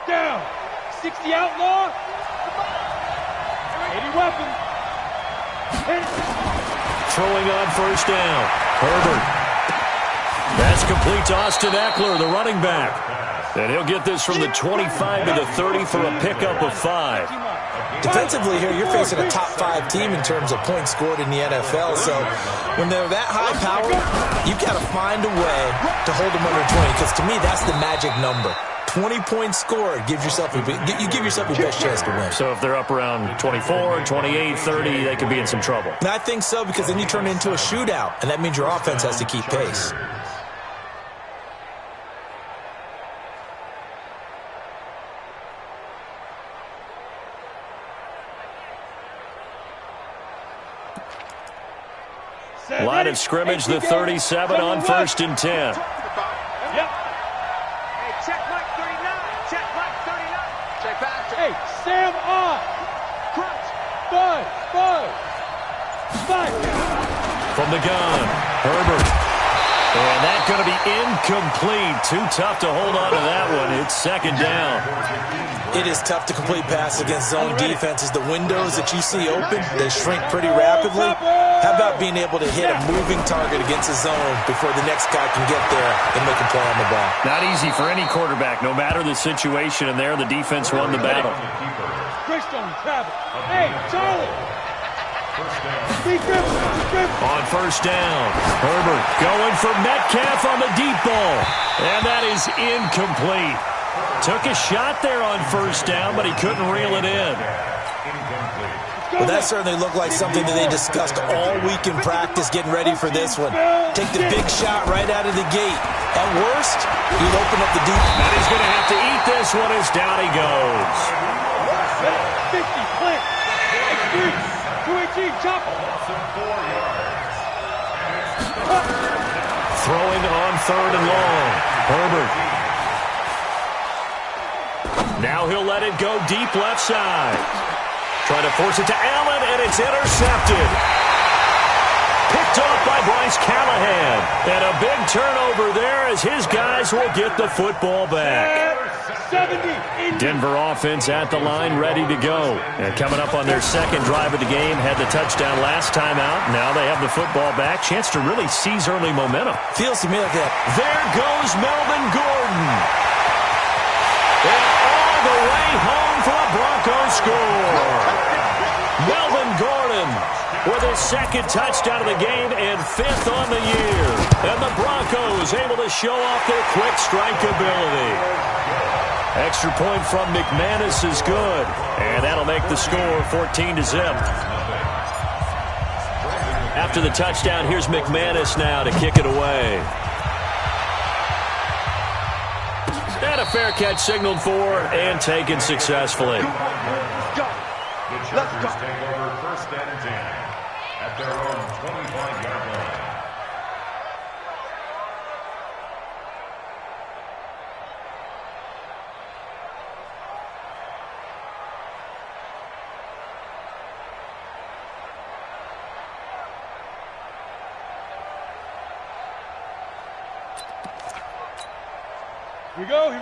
down. 60 outlaw. 80 weapon. Throwing on first down. Herbert. That's complete to Austin Eckler, the running back. And he'll get this from the 25 to the 30 for a pickup of 5. Defensively here, you're facing a top 5 team in terms of points scored in the NFL. So when they're that high powered, you've got to find a way to hold them under 20. Because to me, that's the magic number. 20 points scored, you give yourself your best chance to win. So if they're up around 24, 28, 30, they could be in some trouble. And I think so, because then you turn it into a shootout, and that means your offense has to keep pace. Line of scrimmage, the 37 on 1st and 10. Yep. Hey, check Mike 39. Check Mike 39. Check back. Hey, Sam on. Crunch. 5. From the gun, Herbert. And that's going to be incomplete. Too tough to hold on to that one. It's 2nd down. It is tough to complete passes against zone defenses. The windows that you see open, they shrink pretty rapidly. How about being able to hit a moving target against a zone before the next guy can get there and make a play on the ball? Not easy for any quarterback, no matter the situation, and there the defense won the battle. Hey, Charlie. On 1st down, Herbert going for Metcalf on the deep ball. And that is incomplete. Took a shot there on 1st down, but he couldn't reel it in. Well, that certainly looked like something that they discussed all week in practice getting ready for this one. Take the big shot right out of the gate. At worst, he'll open up the deep. And he's going to have to eat this one as down he goes. 50, Clint. 218, chop. Throwing on 3rd and long. Herbert. Now he'll let it go deep left side. Trying to force it to Allen, and it's intercepted. Picked off by Bryce Callahan. And a big turnover there as his guys will get the football back. 70. Denver offense at the line, ready to go. And coming up on their 2nd drive of the game, had the touchdown last time out. Now they have the football back. Chance to really seize early momentum. Feels to me like that. There goes Melvin Gordon. And all the way home for a Broncos score. Melvin Gordon with his 2nd touchdown of the game and 5th on the year. And the Broncos able to show off their quick strike ability. Extra point from McManus is good. And that'll make the score 14-0. After the touchdown, here's McManus now to kick it away. And a fair catch signaled for and taken successfully. Let's go. Take over 1st and 10 at their own 25-yard line.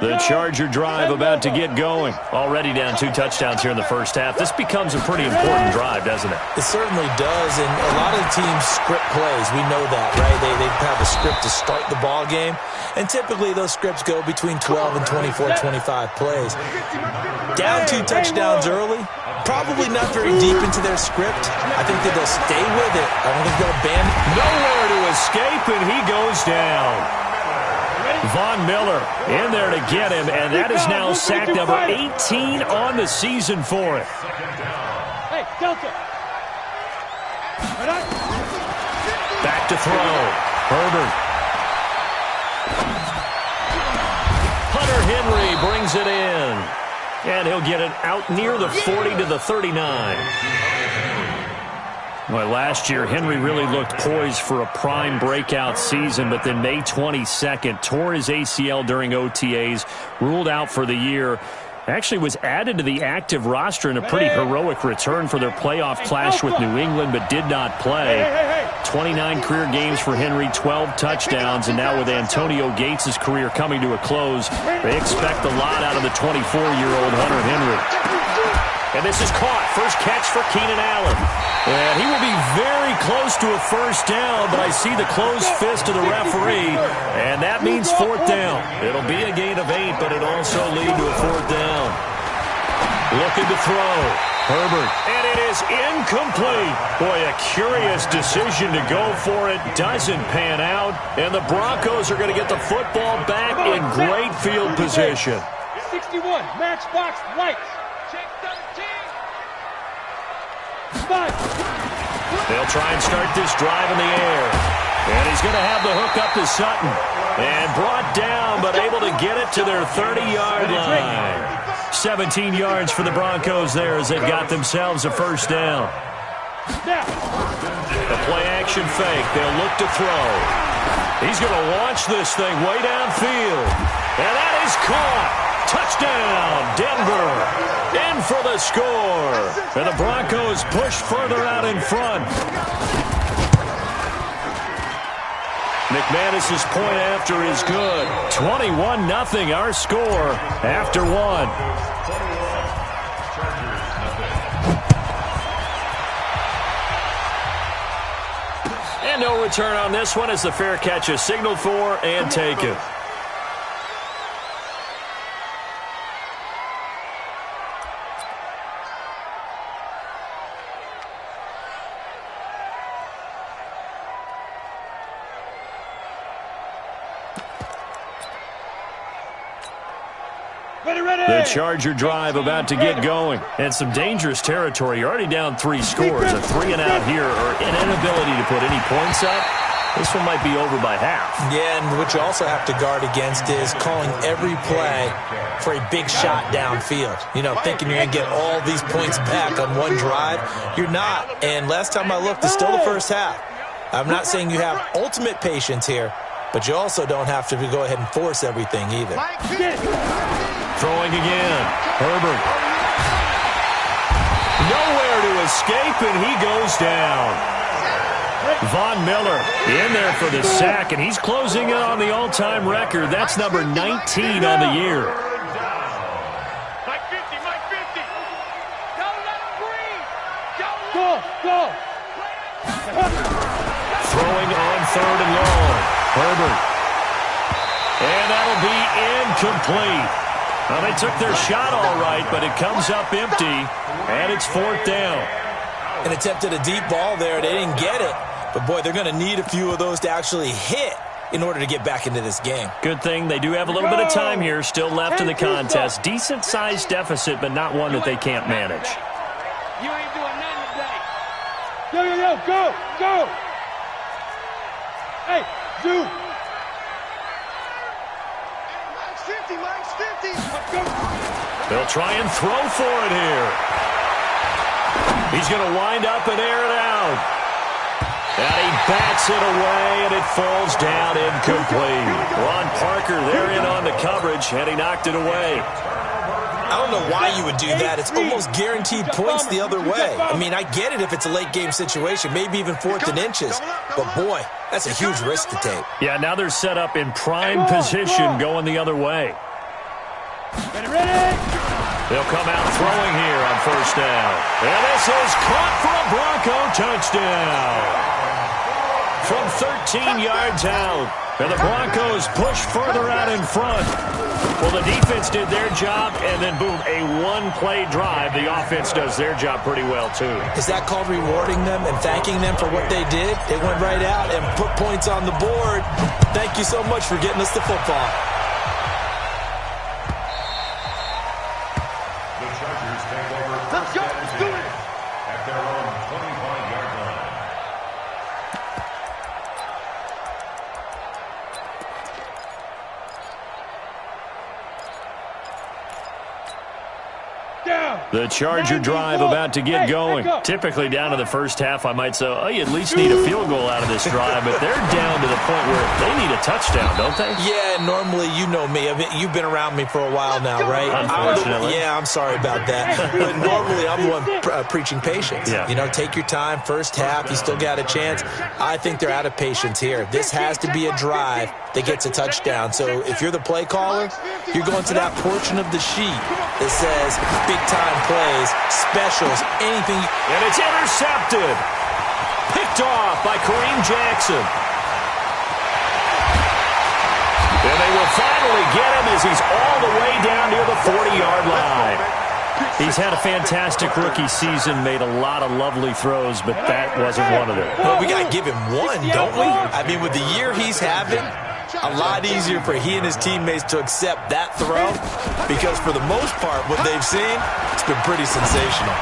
The Charger drive about to get going. Already down 2 touchdowns here in the 1st half. This becomes a pretty important drive, doesn't it? It certainly does, and a lot of the teams script plays. We know that, right? They have a script to start the ball game, and typically those scripts go between 12 and 24, 25 plays. Down 2 touchdowns early, probably not very deep into their script. I think that they'll stay with it. I don't think they'll abandon it. Nowhere to escape, and he goes down. Von Miller in there to get him, and that is now sack number 18 on the season for it. Hey, Delta. Back to throw. Herbert. Hunter Henry brings it in. And he'll get it out near the 40 to the 39. Well, last year, Henry really looked poised for a prime breakout season, but then May 22nd, tore his ACL during OTAs, ruled out for the year. Actually was added to the active roster in a pretty heroic return for their playoff clash with New England, but did not play. 29 career games for Henry, 12 touchdowns, and now with Antonio Gates' career coming to a close, they expect a lot out of the 24-year-old Hunter Henry. And this is caught. First catch for Keenan Allen. And he will be very close to a first down, but I see the closed fist of the referee, and that means fourth down. It'll be a gain of 8, but it also lead to a fourth down. Looking to throw. Herbert. And it is incomplete. Boy, a curious decision to go for it. Doesn't pan out. And the Broncos are going to get the football back in great field position. 61, matchbox lights. Check 13. They'll try and start this drive in the air. And he's going to have the hook up to Sutton. And brought down, but able to get it to their 30-yard line. 17 yards for the Broncos there as they've got themselves a first down. The play-action fake. They'll look to throw. He's going to launch this thing way downfield. And that is caught. Touchdown, Denver. In for the score. And the Broncos push further out in front. McManus's point after is good. 21-0 our score after one. And no return on this one as the fair catch is signaled for and taken. The Charger drive about to get going. And some dangerous territory. You're already down 3 scores. A 3-and-out here or an inability to put any points up. This one might be over by half. Yeah, and what you also have to guard against is calling every play for a big shot downfield. You know, thinking you're going to get all these points back on one drive. You're not. And last time I looked, it's still the first half. I'm not saying you have ultimate patience here, but you also don't have to go ahead and force everything either. Throwing again. Herbert. Nowhere to escape, and he goes down. Von Miller in there for the sack, and he's closing in on the all-time record. That's number 19 on the year. Mike 50, Mike 50. Don't let him breathe. Go. Throwing on 3rd and long. Herbert. And that'll be incomplete. Well, they took their shot all right, but it comes up empty, and it's 4th down. And attempted a deep ball there. They didn't get it. But, boy, they're going to need a few of those to actually hit in order to get back into this game. Good thing they do have a little bit of time here still left in the contest. Decent-sized deficit, but not one that they can't manage. You ain't doing nothing today. Yo, go. Hey, Zoo. Mike's 50. They'll try and throw for it here. He's going to wind up and air it out. And he bats it away, and it falls down incomplete. Ron Parker there in on the coverage, and he knocked it away. I don't know why you would do that. It's almost guaranteed points the other way. I mean, I get it if it's a late-game situation, maybe even 4th and inches. But, boy, that's a huge risk to take. Yeah, now they're set up in prime position going the other way. Ready? They'll come out throwing here on 1st down. And this is caught for a Bronco touchdown. From 13 yards out. And the Broncos push further out in front. Well, the defense did their job, and then, boom, a one-play drive. The offense does their job pretty well, too. Is that called rewarding them and thanking them for what they did? They went right out and put points on the board. Thank you so much for getting us the football. The Chargers take over. Let's go. Let's do it. At their own 25-yard line. The Charger drive about to get going. Typically down to the first half, I might say, oh, you at least need a field goal out of this drive, but they're down to the point where they need a touchdown, don't they? Yeah, normally, you know me. I mean, you've been around me for a while now, right? Unfortunately. I'm sorry about that. But normally, I'm the one preaching patience. Yeah. You know, take your time, first half, you still got a chance. I think they're out of patience here. This has to be a drive that gets a touchdown. So if you're the play caller, you're going to that portion of the sheet that says big-time plays, specials, anything. And it's intercepted. Picked off by Kareem Jackson. And they will finally get him as he's all the way down near the 40-yard line. He's had a fantastic rookie season, made a lot of lovely throws, but that wasn't one of them. Well, we got to give him one, don't we? I mean, with the year he's having, a lot easier for he and his teammates to accept that throw because for the most part, what they've seen, it's been pretty sensational.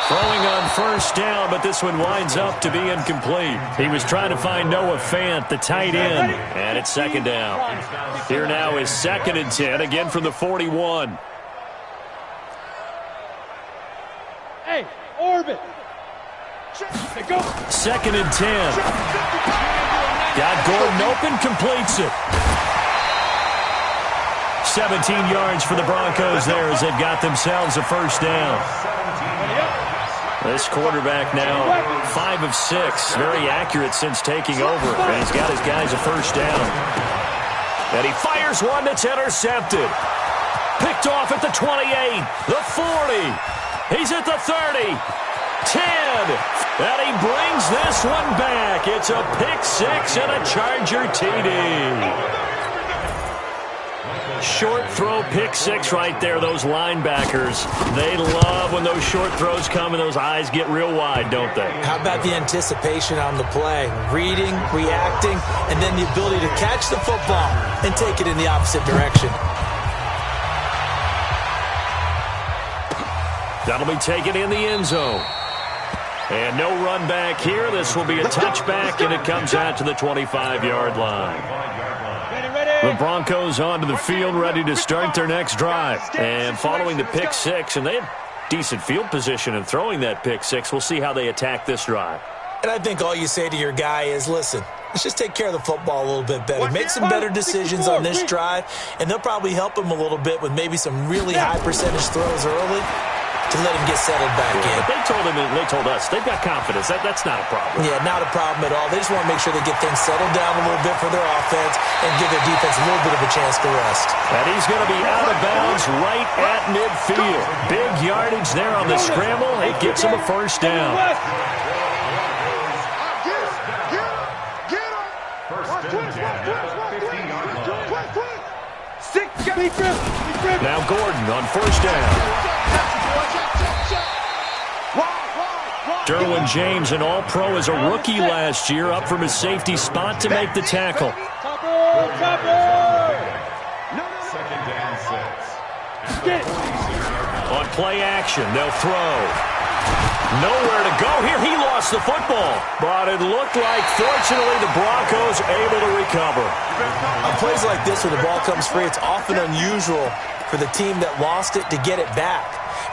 Throwing on first down, but this one winds up to be incomplete. He was trying to find Noah Fant, the tight end, and it's second down. Here now is 2nd and 10, again from the 41. Hey, Orbit. 2nd and 10. Got Gordon open, completes it. 17 yards for the Broncos there as they've got themselves a first down. This quarterback now 5 of 6, very accurate since taking over, and he's got his guys a first down. And he fires one that's intercepted. Picked off at the 28, the 40. He's at the 30. 10, and he brings this one back. It's a pick-6 and a Charger TD. Short throw, pick-6 right there. Those linebackers, they love when those short throws come and those eyes get real wide, don't they? How about the anticipation on the play? Reading, reacting, and then the ability to catch the football and take it in the opposite direction. That'll be taken in the end zone. And no run back here. This will be a touchback, and it comes out to the 25-yard line. The Broncos onto the field, ready to start their next drive. And following the pick-6, and they had decent field position in throwing that pick-6. We'll see how they attack this drive. And I think all you say to your guy is, listen, let's just take care of the football a little bit better. Make some better decisions on this drive, and they'll probably help him a little bit with maybe some really high-percentage throws early to let him get settled back in. But they told us, they've got confidence. That's not a problem. Yeah, not a problem at all. They just want to make sure they get things settled down a little bit for their offense and give their defense a little bit of a chance to rest. And he's going to be out of bounds right at midfield. Big yardage there on the scramble. It gets him a first down. Now Gordon on first down. Derwin James, an all-pro as a rookie last year, up from his safety spot to make the tackle. On play action, they'll throw. Nowhere to go here. He lost the football. But it looked like, fortunately, the Broncos able to recover. On plays like this where the ball comes free, it's often unusual for the team that lost it to get it back.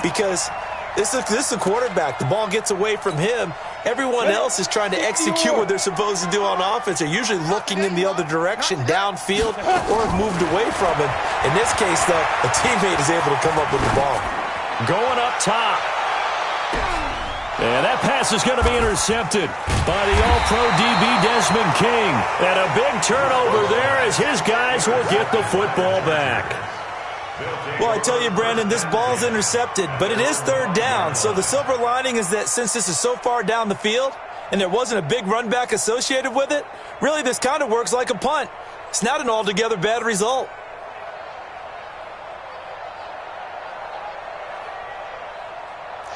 Because this is the quarterback. The ball gets away from him. Everyone else is trying to execute what they're supposed to do on offense. They're usually looking in the other direction, downfield, or have moved away from him. In this case, though, a teammate is able to come up with the ball. Going up top. And that pass is going to be intercepted by the all-pro DB Desmond King. And a big turnover there as his guys will get the football back. Well, I tell you, Brandon, this ball's intercepted, but it is third down. So the silver lining is that since this is so far down the field and there wasn't a big run back associated with it, really this kind of works like a punt. It's not an altogether bad result.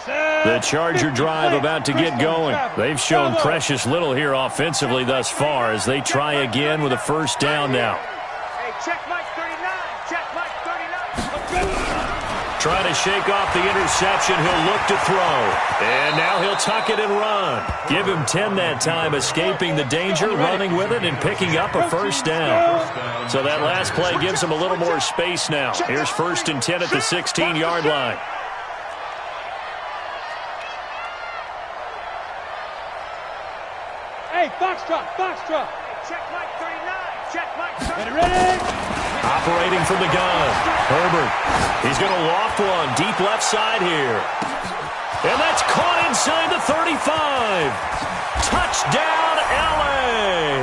The Charger drive about to get going. They've shown precious little here offensively thus far as they try again with a first down now. Hey, check Mike 39. Check Mike 39. Trying to shake off the interception. He'll look to throw. And now he'll tuck it and run. Give him 10 that time, escaping the danger, running with it, and picking up a first down. So that last play gives him a little more space now. Here's 1st and 10 at the 16-yard line. Hey, Foxtrot, Foxtrot. Check Mike 39. Check Mike 39. Ready? Operating from the gun. Herbert. He's going to loft one deep left side here. And that's caught inside the 35. Touchdown, L.A.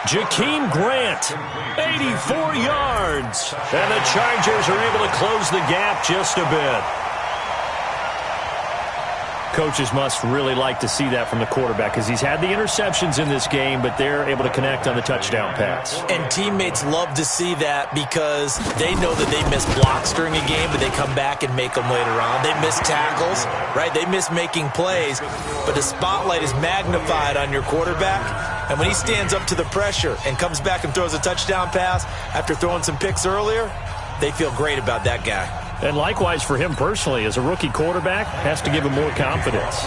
Jakeem Grant, 84 yards. And the Chargers are able to close the gap just a bit. Coaches must really like to see that from the quarterback because he's had the interceptions in this game, but they're able to connect on the touchdown pass. And teammates love to see that because they know that they miss blocks during a game, but they come back and make them later on. They miss tackles, right? They miss making plays, but the spotlight is magnified on your quarterback. And when he stands up to the pressure and comes back and throws a touchdown pass after throwing some picks earlier, they feel great about that guy. And likewise for him personally, as a rookie quarterback, has to give him more confidence.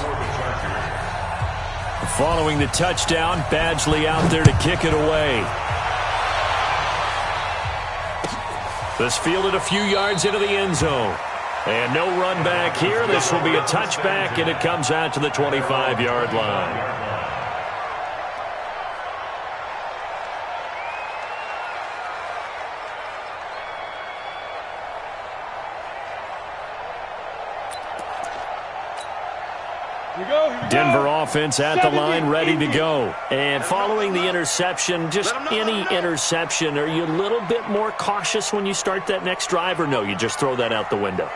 Following the touchdown, Badgley out there to kick it away. This fielded a few yards into the end zone. And no run back here. This will be a touchback, and it comes out to the 25-yard line. Denver offense at the line, ready to go. And following the interception, just any interception, are you a little bit more cautious when you start that next drive, or no, you just throw that out the window?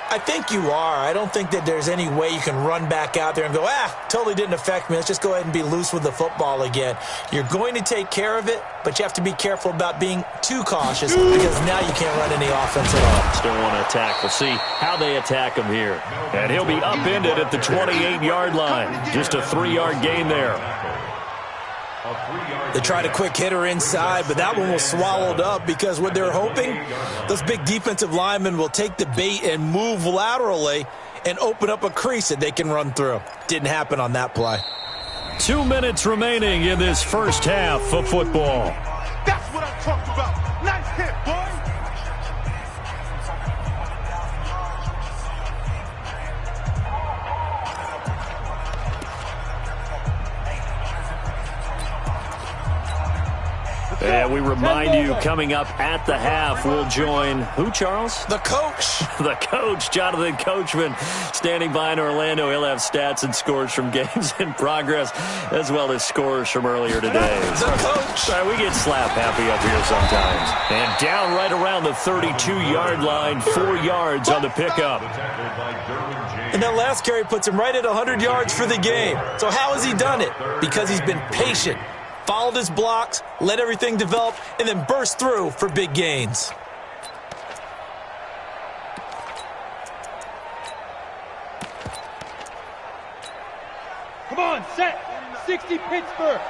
I think you are. I don't think that there's any way you can run back out there and go, totally didn't affect me. Let's just go ahead and be loose with the football again. You're going to take care of it, but you have to be careful about being too cautious because now you can't run any offense at all. Still want to attack. We'll see how they attack him here. And he'll be upended at the 28-yard line. Just a 3-yard gain there. They tried a quick hitter inside, but that one was swallowed up because what they're hoping, those big defensive linemen will take the bait and move laterally and open up a crease that they can run through. Didn't happen on that play. 2 minutes remaining in this first half of football. That's what I'm talking about. Nice hit, boy. And we remind you, coming up at the half, we'll join who, Charles? The coach. The coach, Jonathan Coachman, standing by in Orlando. He'll have stats and scores from games in progress, as well as scores from earlier today. The coach. Sorry, we get slap happy up here sometimes. And down right around the 32-yard line, 4 yards on the pickup. And that last carry puts him right at 100 yards for the game. So how has he done it? Because he's been patient. Followed his blocks, let everything develop, and then burst through for big gains. Come on, set. 60 Pittsburgh.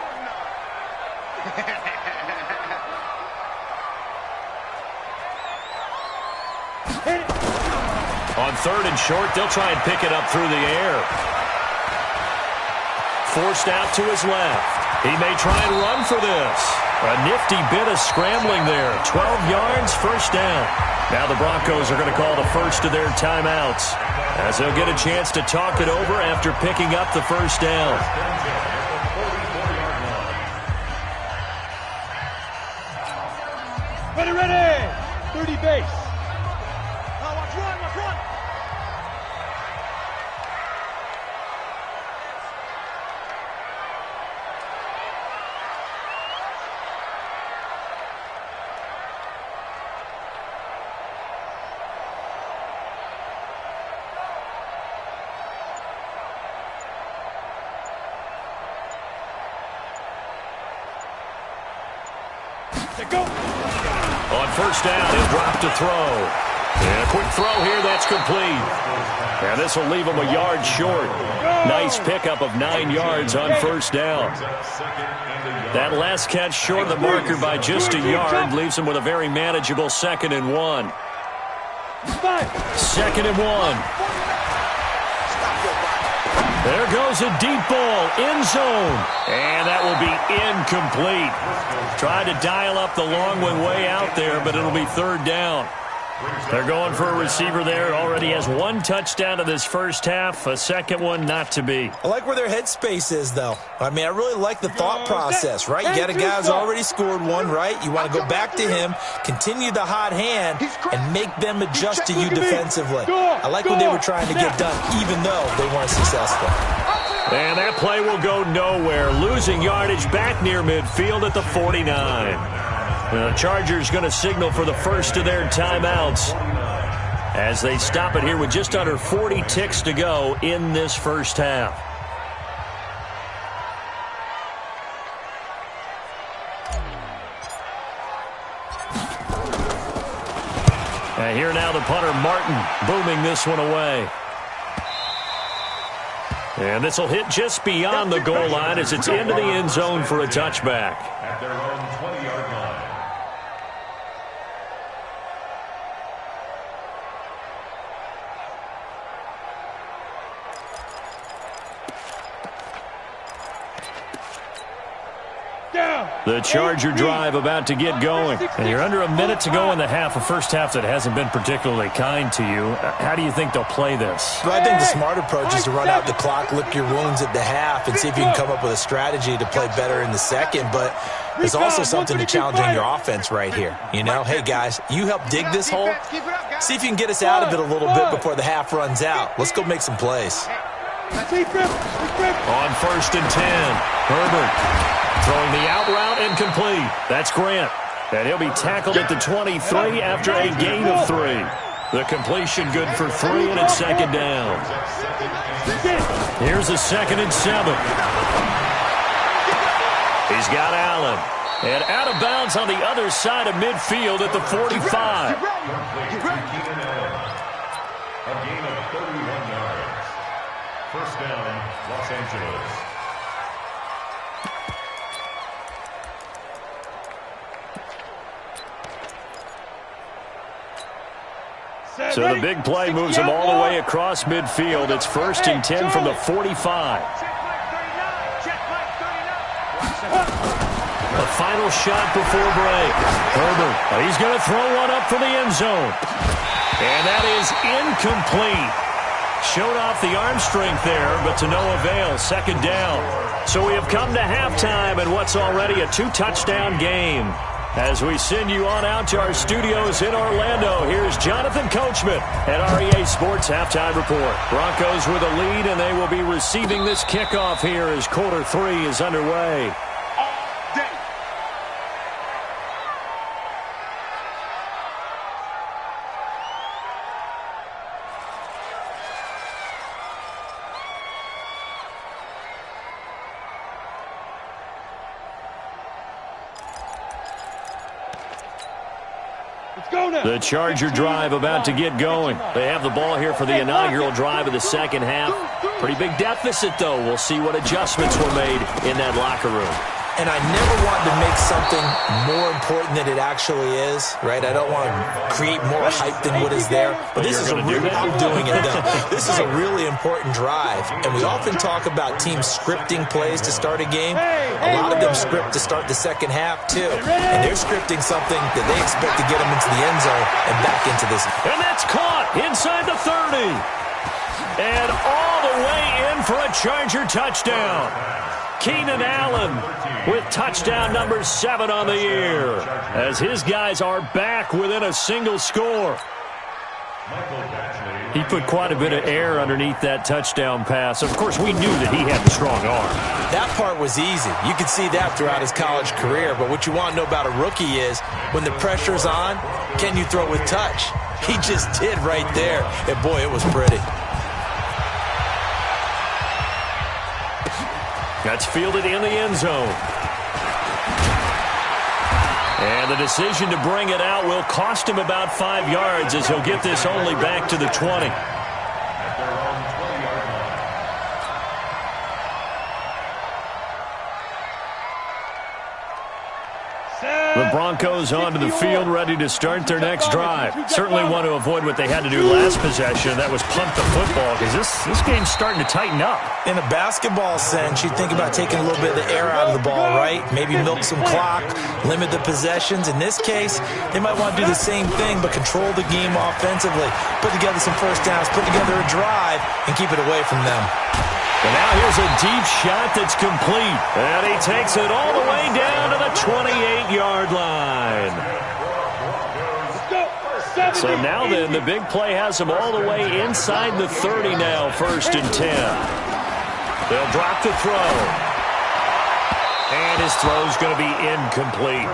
Hit it. On 3rd and short, they'll try and pick it up through the air. Forced out to his left. He may try and run for this. A nifty bit of scrambling there. 12 yards, first down. Now the Broncos are going to call the first of their timeouts, as they'll get a chance to talk it over after picking up the first down. Ready. 30 base. Watch run. Go. On first down, he'll drop to throw. And a quick throw here, that's complete. And this will leave him a yard short. Nice pickup of 9 yards on first down. That last catch short of the marker by just a yard leaves him with a very manageable 2nd and 1. 2nd and 1. There goes a deep ball, end zone. And that will be incomplete. Tried to dial up the long one way out there, but it'll be 3rd down. They're going for a receiver there. Already has 1 touchdown in this first half. A 2nd one not to be. I like where their headspace is, though. I mean, I really like the thought process, right? You got a guy who's already scored 1, right? You want to go back to him, continue the hot hand, and make them adjust to you defensively. I like what they were trying to get done, even though they weren't successful. And that play will go nowhere. Losing yardage back near midfield at the 49. The Chargers going to signal for the first of their timeouts as they stop it here with just under 40 ticks to go in this first half. And here now the punter, Martin, booming this one away. And this will hit just beyond the goal line as it's into the end zone for a touchback. At their own 20-yard line. The Charger drive about to get going. And you're under a minute to go in the half, a first half that hasn't been particularly kind to you. How do you think they'll play this? Well, I think the smart approach is to run out the clock, lick your wounds at the half, and see if you can come up with a strategy to play better in the second. But there's also something to challenging your offense right here. You know, hey, guys, you help dig this hole. See if you can get us out of it a little bit before the half runs out. Let's go make some plays. On 1st and 10, Herbert throwing the out route incomplete. That's Grant. And he'll be tackled at the 23 after a gain of 3. The completion good for 3, and it's 2nd down. Here's a 2nd and 7. He's got Allen. And out of bounds on the other side of midfield at the 45. A gain of 31 yards. First down, Los Angeles. So the big play moves them all the way across midfield. It's 1st and 10 from the 45. The final shot before break. Herbert, he's going to throw one up for the end zone. And that is incomplete. Showed off the arm strength there, but to no avail. 2nd down. So we have come to halftime in what's already a 2-touchdown game. As we send you on out to our studios in Orlando, here's Jonathan Coachman at REA Sports Halftime Report. Broncos with a lead, and they will be receiving this kickoff here as quarter 3 is underway. The Charger drive about to get going. They have the ball here for the inaugural drive of the second half. Pretty big deficit, though. We'll see what adjustments were made in that locker room. And I never want to make something more important than it actually is, right? I don't want to create more hype than what is there. But this is a really, I'm doing it though. This is a really important drive. And we often talk about teams scripting plays to start a game. A lot of them script to start the second half too. And they're scripting something that they expect to get them into the end zone and back into this. And that's caught inside the 30. And all the way in for a Charger touchdown. Keenan Allen with touchdown number 7 on the year as his guys are back within a single score. He put quite a bit of air underneath that touchdown pass. Of course, we knew that he had the strong arm. That part was easy. You could see that throughout his college career. But what you want to know about a rookie is when the pressure's on, can you throw with touch? He just did right there. And, boy, it was pretty. That's fielded in the end zone. And the decision to bring it out will cost him about 5 yards as he'll get this only back to the 20. The the Broncos onto the field, ready to start their next drive. Certainly want to avoid what they had to do last possession. That was punt the football, because this game's starting to tighten up. In a basketball sense, you think about taking a little bit of the air out of the ball, right? Maybe milk some clock, limit the possessions. In this case, they might want to do the same thing, but control the game offensively. Put together some first downs, put together a drive, and keep it away from them. And now here's a deep shot that's complete. And he takes it all the way down to the 28-yard line. So now then, the big play has him all the way inside the 30 now, 1st and 10. They'll drop the throw. And his throw's going to be incomplete.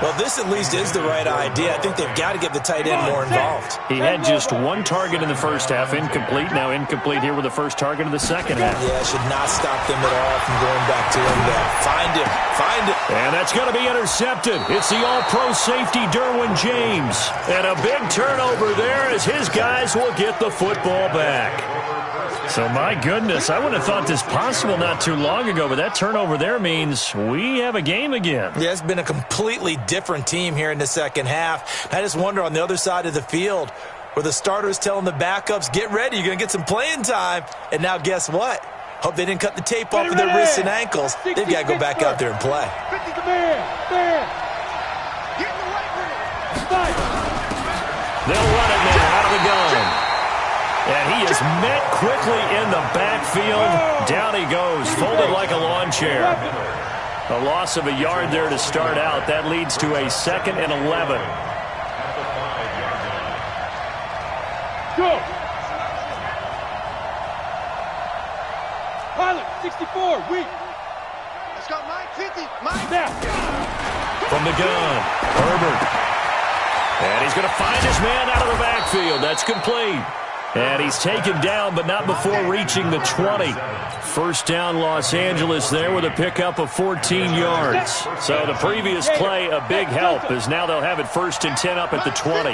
Well, this at least is the right idea. I think they've got to get the tight end more involved. He had just one target in the first half, incomplete. Now incomplete here with the first target of the second half. Yeah, it should not stop them at all from going back to him there. Find him. Find him. And that's going to be intercepted. It's the all-pro safety, Derwin James. And a big turnover there as his guys will get the football back. So, my goodness, I wouldn't have thought this possible not too long ago, but that turnover there means we have a game again. Yeah, it's been a completely different team here in the second half. I just wonder on the other side of the field where the starters telling the backups, get ready, you're going to get some playing time. And now guess what? Hope they didn't cut the tape off of their wrists and ankles. They've got to go back out there and play. They'll run it now out of the gun. And he is met quickly in the backfield. Down he goes, folded like a lawn chair. A loss of a yard there to start out. That leads to a 2nd and 11. Go! Pilot, 64, weak. Let's go, Mike, 50, Mike. Now. From the gun, Herbert. And he's going to find his man out of the backfield. That's complete. And he's taken down, but not before reaching the 20. First down, Los Angeles there with a pickup of 14 yards. So the previous play, a big help, as now they'll have it 1st and 10 up at the 20.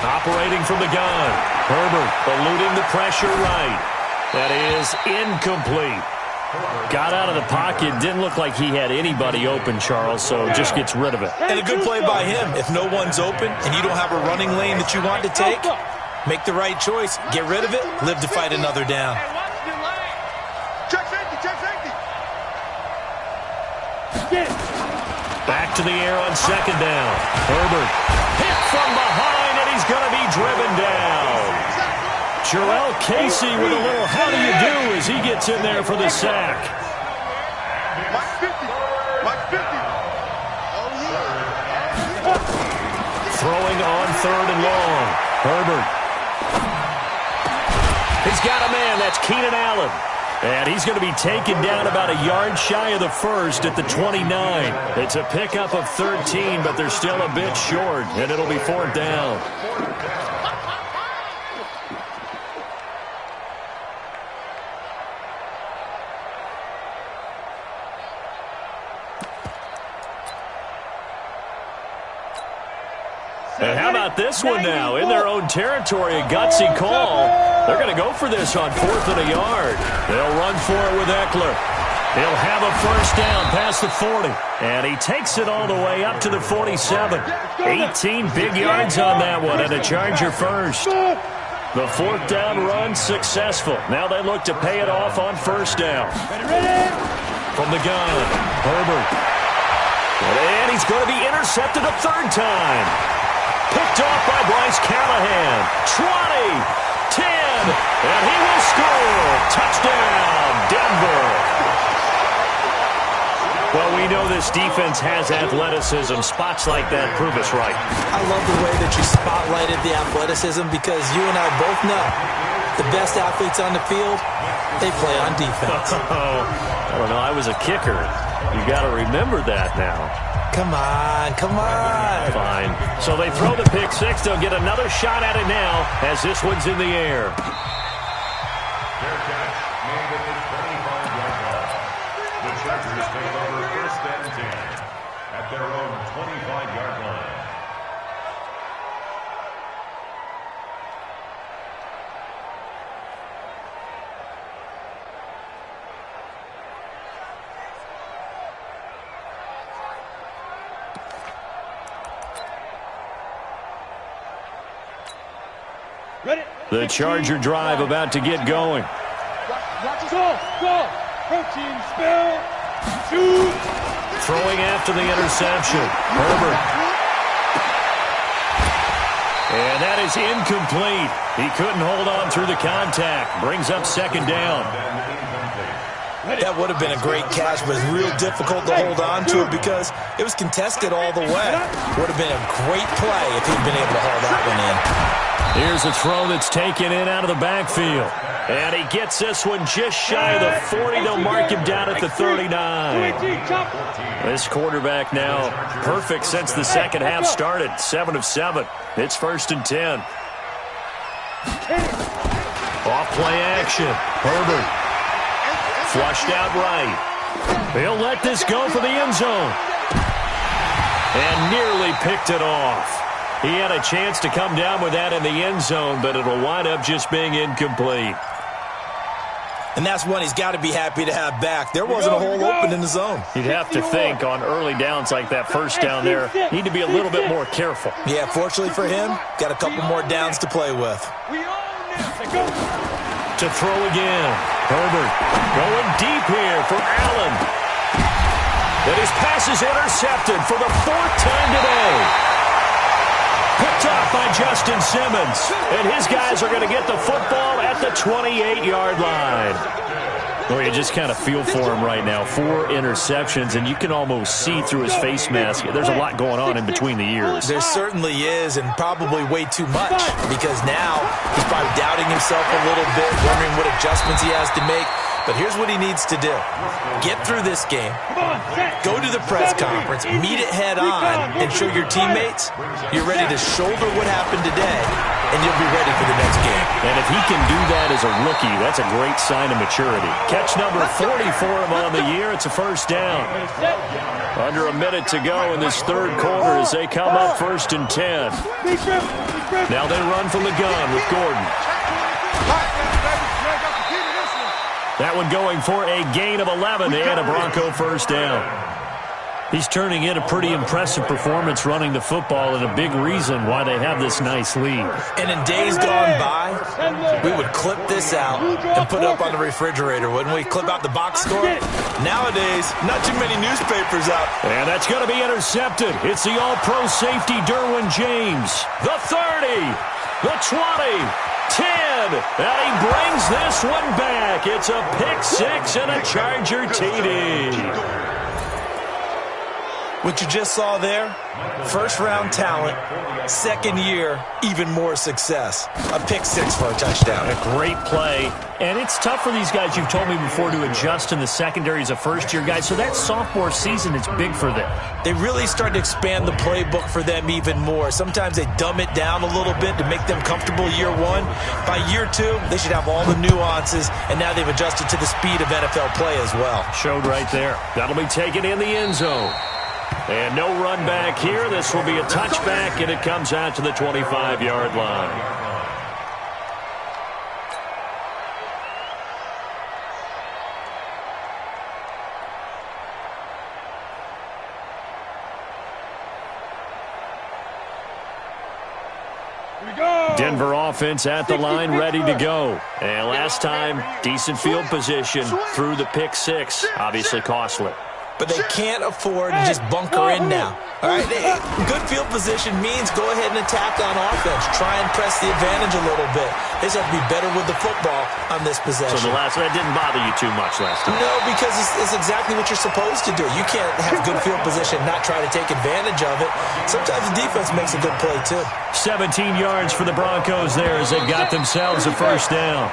Operating from the gun. Herbert eluding the pressure right. That is incomplete. Got out of the pocket. Didn't look like he had anybody open, Charles, so just gets rid of it. And a good play by him. If no one's open and you don't have a running lane that you want to take, make the right choice. Get rid of it. Live to fight another down. Back to the air on 2nd down. Herbert hit from behind, and he's going to be driven down. Jarrell Casey with a little how do you do as he gets in there for the sack. Throwing on 3rd and long. Herbert. He's got a man. That's Keenan Allen. And he's going to be taken down about a yard shy of the 1st at the 29. It's a pickup of 13, but they're still a bit short, and it'll be 4th down. And how about this one now? In their own territory, a gutsy call. They're going to go for this on 4th and a yard. They'll run for it with Eckler. He'll have a first down past the 40. And he takes it all the way up to the 47. 18 big yards on that one, and a Charger first. The 4th down run successful. Now they look to pay it off on 1st down. From the gun, Herbert. And he's going to be intercepted a 3rd time. Picked off by Bryce Callahan. 20, 10, and he will score. Touchdown, Denver. Well, we know this defense has athleticism. Spots like that prove us right. I love the way that you spotlighted the athleticism because you and I both know the best athletes on the field, they play on defense. I don't know. I was a kicker. You got to remember that now. Come on, come on. Fine. So they throw the pick six. They'll get another shot at it now as this one's in the air. Fair catch made at the 25-yard line. The Chargers take over 1st and 10 at their own 25-yard line. The Charger drive about to get going. Go. Protein spill. Shoot. Throwing after the interception. Herbert. And that is incomplete. He couldn't hold on through the contact. Brings up second down. That would have been a great catch, but it's real difficult to hold on to it because it was contested all the way. Would have been a great play if he'd been able to haul that one in. Here's a throw that's taken in out of the backfield. And he gets this one just shy of the 40. They'll mark him down at the 39. This quarterback now perfect since the second half started. 7 of 7. It's 1st and 10. Off play action. Herbert. Flushed out right. He'll let this go for the end zone. And nearly picked it off. He had a chance to come down with that in the end zone, but it'll wind up just being incomplete. And that's one he's got to be happy to have back. There wasn't a hole open in the zone. You'd have to think on early downs like that first down there, need to be a little bit more careful. Yeah, fortunately for him, got a couple more downs to play with. To throw again. Herbert going deep here for Allen. And his pass is intercepted for the 4th time today. Picked off by Justin Simmons. And his guys are going to get the football at the 28-yard line. Well, you just kind of feel for him right now. 4 interceptions, and you can almost see through his face mask. There's a lot going on in between the ears. There certainly is, and probably way too much, because now he's probably doubting himself a little bit, wondering what adjustments he has to make. But here's what he needs to do. Get through this game, go to the press conference, meet it head on, and show your teammates you're ready to shoulder what happened today, and you'll be ready for the next game. And if he can do that as a rookie, that's a great sign of maturity. Catch number 40 for him on the year. It's a 1st down. Under a minute to go in this 3rd quarter as they come up 1st and 10. Now they run from the gun with Gordon. That one going for a gain of 11 and a Bronco 1st down. He's turning in a pretty impressive performance running the football, and a big reason why they have this nice lead. And in days gone by, we would clip this out and put it up on the refrigerator, wouldn't we? Clip out the box score. Nowadays, not too many newspapers out. And that's going to be intercepted. It's the all-pro safety Derwin James. The 30, the 20, 10, and he brings this one back. It's a pick 6 and a Charger TD. What you just saw there, 1st-round talent, 2nd year, even more success. A pick 6 for a touchdown. A great play. And it's tough for these guys, you've told me before, to adjust in the secondary as a first-year guy. So that sophomore season is big for them. They really start to expand the playbook for them even more. Sometimes they dumb it down a little bit to make them comfortable year 1. By year 2, they should have all the nuances, and now they've adjusted to the speed of NFL play as well. Showed right there. That'll be taken in the end zone. And no run back here. This will be a touchback, and it comes out to the 25-yard line. Denver offense at the line, ready to go. And last time, decent field position through the pick 6. Obviously costly. But they can't afford to just bunker in now. All right, good field position means go ahead and attack on offense. Try and press the advantage a little bit. They just have to be better with the football on this possession. So that didn't bother you too much last time? No, because it's exactly what you're supposed to do. You can't have good field position and not try to take advantage of it. Sometimes the defense makes a good play, too. 17 yards for the Broncos there as they've got themselves a 1st down.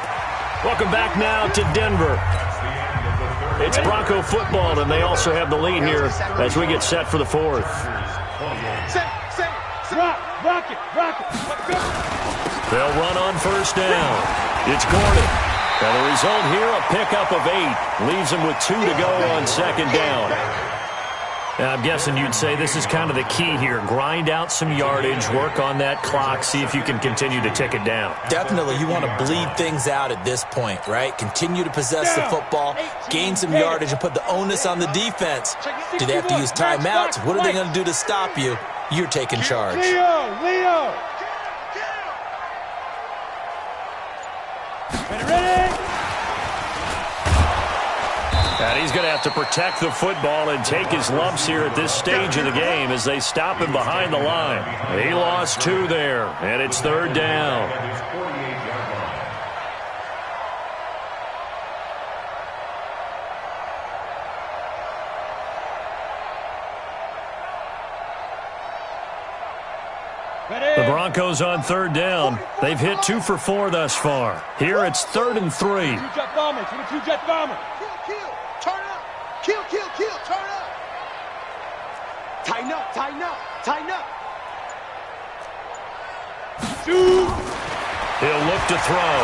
Welcome back now to Denver. It's Bronco football, and they also have the lead here as we get set for the 4th. Rock it. They'll run on 1st down. It's Gordon. And the result here, a pickup of 8. Leaves them with 2 to go on 2nd down. Now, I'm guessing you'd say this is kind of the key here. Grind out some yardage, work on that clock, see if you can continue to tick it down. Definitely. You want to bleed things out at this point, right? Continue to possess the football, gain some yardage, and put the onus on the defense. Do they have to use timeouts? What are they going to do to stop you? You're taking charge. Leo! Ready? And he's going to have to protect the football and take his lumps here at this stage of the game as they stop him behind the line. He lost 2 there, and it's 3rd down. The Broncos on 3rd down. They've hit 2 for 4 thus far. Here it's 3rd and 3. Two-jet bomber. Two-jet bomber. Kill. Turn up. Kill. Turn up. Tighten up. Shoot. He'll look to throw.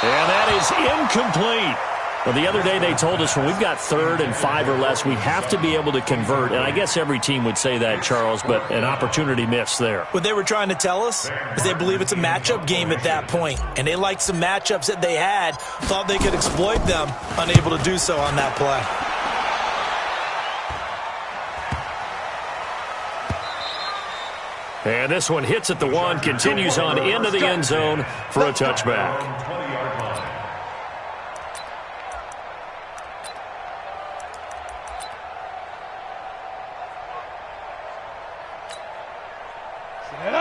And that is incomplete. Well, the other day they told us when we've got 3rd and 5 or less, we have to be able to convert. And I guess every team would say that, Charles, but an opportunity missed there. What they were trying to tell us is they believe it's a matchup game at that point, and they liked some matchups that they had, thought they could exploit them, unable to do so on that play. And this one hits at the 1, continues on into the end zone for a touchback.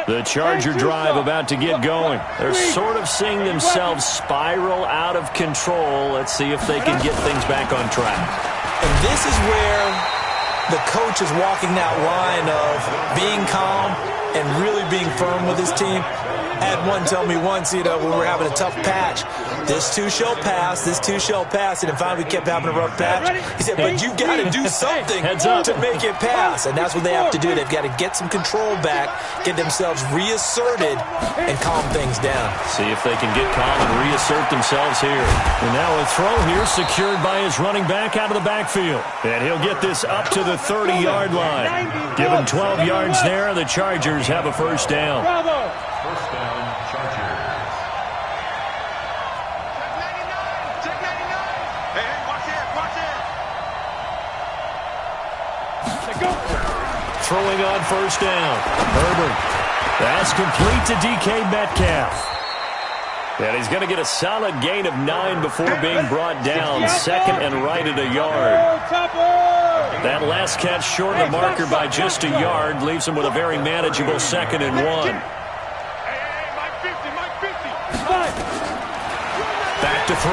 The Charger drive about to get going. They're sort of seeing themselves spiral out of control. Let's see if they can get things back on track. And this is where the coach is walking that line of being calm and really being firm with his team. I had one tell me once, when we were having a tough patch, this too shall pass, and then finally we kept having a rough patch. He said, but you got to do something to make it pass, and that's what they have to do. They've got to get some control back, get themselves reasserted, and calm things down. See if they can get calm and reassert themselves here. And now a throw here secured by his running back out of the backfield. And he'll get this up to the 30-yard line. Give him 12 yards there, and the Chargers have a 1st down. First down, Chargers. Check 99. Hey, watch it. Throwing on 1st down. Herbert. That's complete to DK Metcalf. And he's going to get a solid gain of 9 before being brought down. 2nd and right at a yard. That last catch short of the marker by just a yard leaves him with a very manageable 2nd and 1. Back to throw.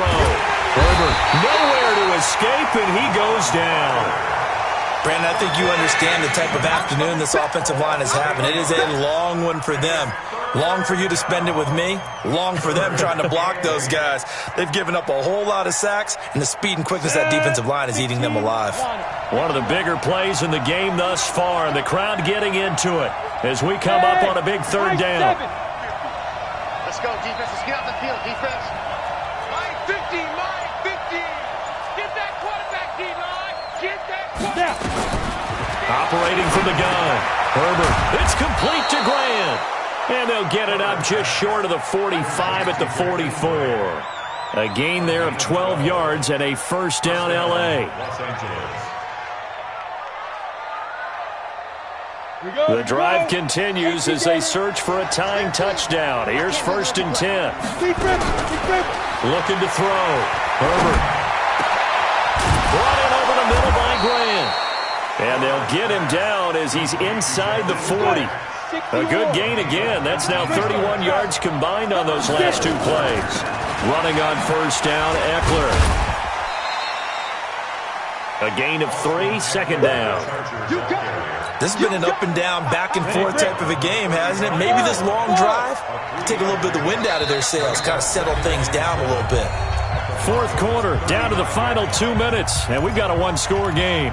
Herbert nowhere to escape, and he goes down. Brandon, I think you understand the type of afternoon this offensive line is having. It is a long one for them. Long for you to spend it with me. Long for them trying to block those guys. They've given up a whole lot of sacks, and the speed and quickness of that defensive line is eating them alive. One of the bigger plays in the game thus far, and the crowd getting into it as we come up on a big 3rd down. Let's go, defense. Let's get off the field, defense. My 50. Get that quarterback, D-line. Get that quarterback. Operating from the gun. Herbert. It's complete to Grant. And they'll get it up just short of the 45 at the 44. A gain there of 12 yards and a 1st down L.A. Los Angeles. The drive continues as they search for a tying touchdown. Here's 1st and 10. Looking to throw. Herbert. Brought in over the middle by Grant. And they'll get him down as he's inside the 40. A good gain again. That's now 31 yards combined on those last 2 plays. Running on 1st down, Eckler. A gain of 3, 2nd down. This has been an up and down, back and forth type of a game, hasn't it? Maybe this long drive take a little bit of the wind out of their sails, kind of settle things down a little bit. 4th quarter, down to the final 2 minutes, and we've got a 1-score game.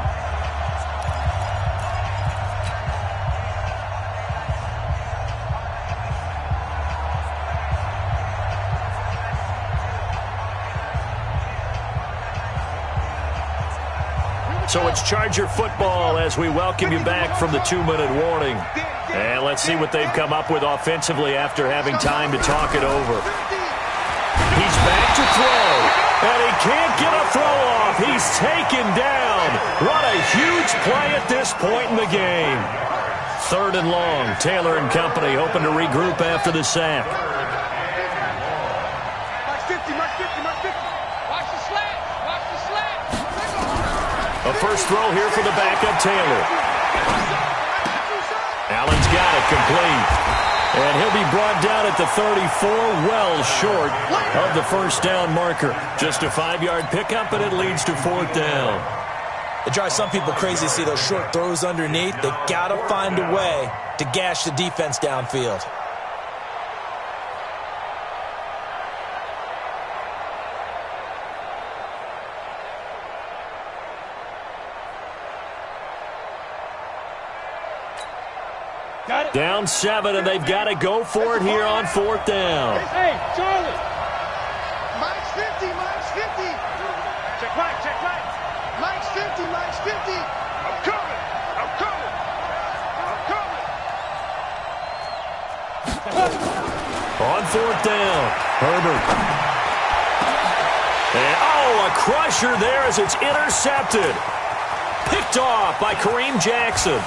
So it's Charger football as we welcome you back from the 2-minute warning. And let's see what they've come up with offensively after having time to talk it over. He's back to throw, and he can't get a throw off. He's taken down. What a huge play at this point in the game. 3rd and long. Taylor and company hoping to regroup after the sack. A first throw here for the backup Taylor. Allen's got it complete. And he'll be brought down at the 34, well short of the first down marker. Just a 5-yard pickup, and it leads to 4th down. It drives some people crazy to see those short throws underneath. They got to find a way to gash the defense downfield. Down 7, and they've got to go for it here on 4th down. Hey, Charlie. Mike's 50, Mike's 50. Check right, check right. Mike's 50, Mike's 50. I'm coming, I'm coming, I'm coming. On 4th down, Herbert. And, a crusher there as it's intercepted. Picked off by Kareem Jackson.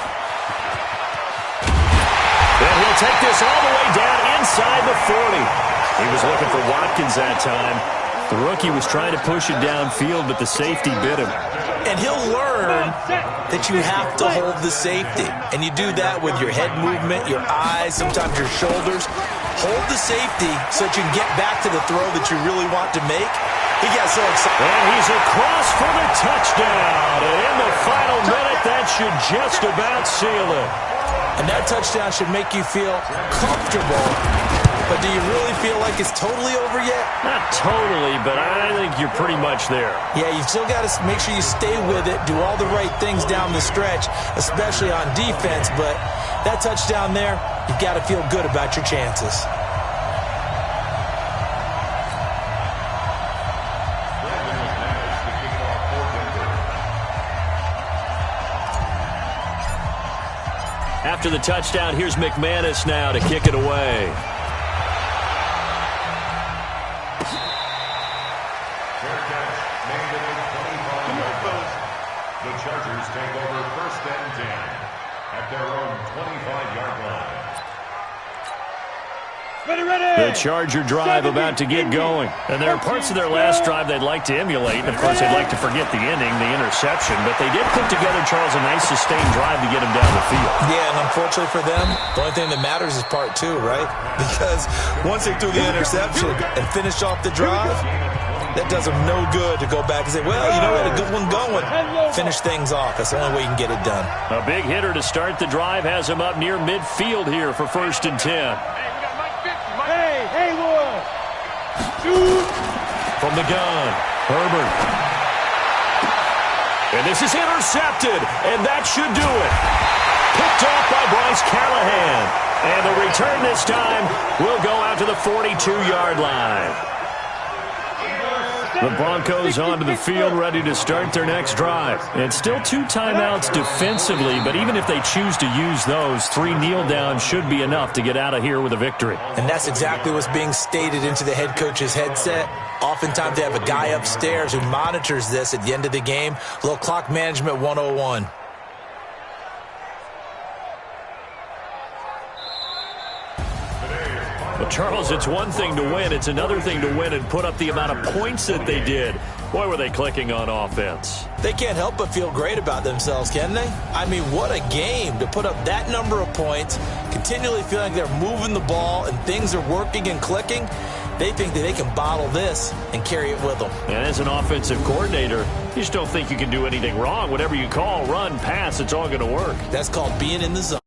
And he'll take this all the way down inside the 40. He was looking for Watkins that time. The rookie was trying to push it downfield, but the safety bit him. And he'll learn that you have to hold the safety. And you do that with your head movement, your eyes, sometimes your shoulders. Hold the safety so that you can get back to the throw that you really want to make. He got so excited. And he's across for the touchdown. And in the final minute, that should just about seal it. And that touchdown should make you feel comfortable. But do you really feel like it's totally over yet? Not totally, but I think you're pretty much there. Yeah, you still got to make sure you stay with it, do all the right things down the stretch, especially on defense. But that touchdown there, you've got to feel good about your chances. After the touchdown, here's McManus now to kick it away. The Chargers take over 1st and 10 at their own 25-yard line. The Charger drive about to get going. And there are parts of their last drive they'd like to emulate. And, of course, they'd like to forget the ending, the interception. But they did put together, Charles, a nice sustained drive to get them down the field. Yeah, and unfortunately for them, the only thing that matters is part 2, right? Because once they threw the interception and finished off the drive, that does them no good to go back and say, well, you know, we had a good one going. Finish things off. That's the only way you can get it done. A big hitter to start the drive has him up near midfield here for 1st and 10. From the gun, Herbert. And this is intercepted, and that should do it. Picked off by Bryce Callahan. And the return this time will go out to the 42-yard line. The Broncos onto the field, ready to start their next drive. And still 2 timeouts defensively, but even if they choose to use those, 3 kneel downs should be enough to get out of here with a victory. And that's exactly what's being stated into the head coach's headset. Oftentimes they have a guy upstairs who monitors this at the end of the game. A little clock management 101. Well, Charles, it's one thing to win. It's another thing to win and put up the amount of points that they did. Boy, were they clicking on offense. They can't help but feel great about themselves, can they? I mean, what a game to put up that number of points, continually feeling like they're moving the ball and things are working and clicking. They think that they can bottle this and carry it with them. And as an offensive coordinator, you just don't think you can do anything wrong. Whatever you call, run, pass, it's all going to work. That's called being in the zone.